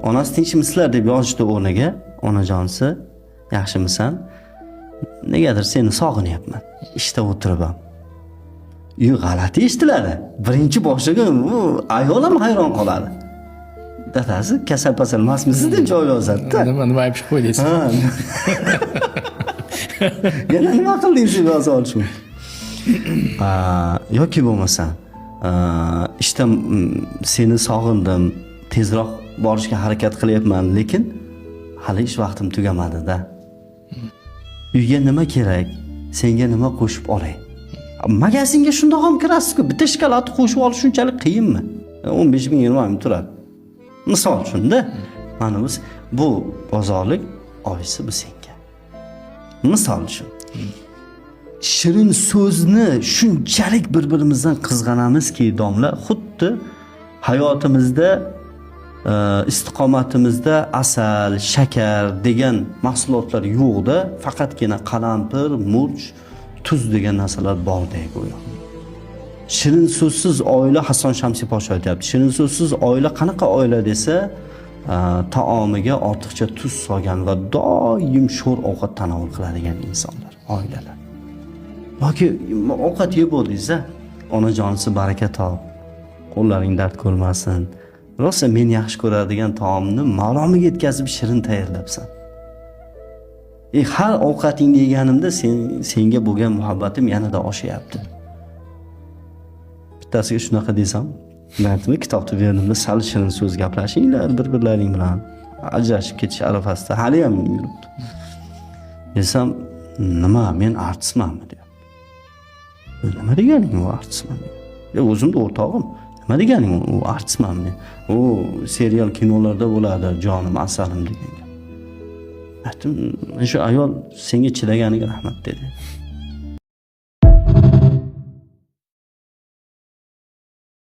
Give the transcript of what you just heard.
Onasi tinchmisizlar deb yozishdi o'rniga, onajonisi, yaxshimisan? Negadir seni sog'inyapman. Ishda o'tirib ham. G'alati eshitiladi. Birinchi boshiga u ayol ham hayron qoladi. Dadasi kasal-pasal emasmisiz deb joy yozadi-da. Nima ayb chiqib qo'ydingiz? Yana nima qildingiz deb yoza olishmi? Yoki bo'lmasa, ishda seni sog'indim, tezroq borishga harakat qilyapman, lekin hali ish vaqtim tugamadi-da. Uyga nima kerak? Senga nima qo'shib olay? Magazinga shundoq ham kirasiz-ku, bitta shokoladni qo'shib olish shunchalik qiyinmi? 15 ming, 20 ming turadi. Misol uchun-da, mana bu bozorlik oyisi bu senga. Misol uchun. Shirin so'zni shunchalik bir-birimizdan qizg'anamizki, domla, xuddi hayotimizda istiqomatimizda asal, shakar degan mahsulotlar yo'qda, faqatgina qalampir, murch, tuz degan narsalar bordek go'yo. Shirin so'zsiz oila, Hasan Shamsi Podsho aytibdi. Shirin so'zsiz oila qanaqa oila desa, taomiga ortiqcha tuz solgan va doim sho'r ovqat tanovul qiladigan insonlar, oilalar. Yoki ovqat yeb bo'ldingiz-a, onajonisi baraka top, qo'llaring dard ko'rmasin. Rosa men yaxshi ko'radigan taomni ma'lomiga yetkazib shirin tayyorlabsan. Har ovqatingni yeganimda senga bo'lgan muhabbatim yanada oshyapti. Bittasiga shunaqa desam, aytdim, kitobni berdimda sal shirin so'z gaplashinglar bir-birlaring bilan. Ajrashib ketish arafasida hali ham yuribdi. Desam, nima, men artistmanmi deyapti. Nima deganing u artistman? O'zimda o'rtog'im. Nima deganing u artistmanmi? U serial kinolarda bo'ladi, jonim, asalim degan gap. Aytdim, shu ayol senga chidaganiga rahmat dedi.